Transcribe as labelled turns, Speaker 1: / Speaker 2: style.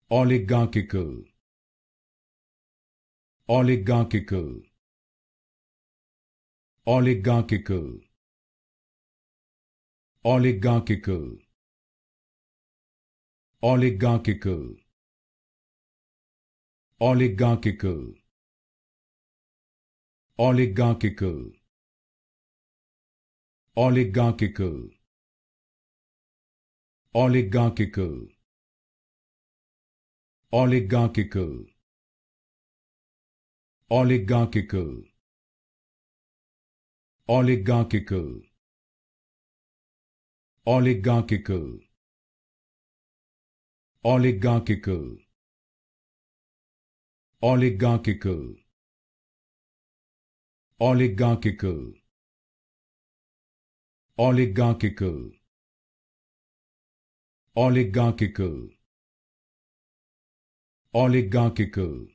Speaker 1: Oligarchical. Oligarchical. Oligarchical. Oligarchical. Oligarchical. Oligarchical. Oligarchical. Oligarchical. Oligarchical. Oligarchical. Oligarchical. Oligarchical. Oligarchical. Oligarchical. Oligarchical. Oligarchical. Oligarchical. Oligarchical. Oligarchical.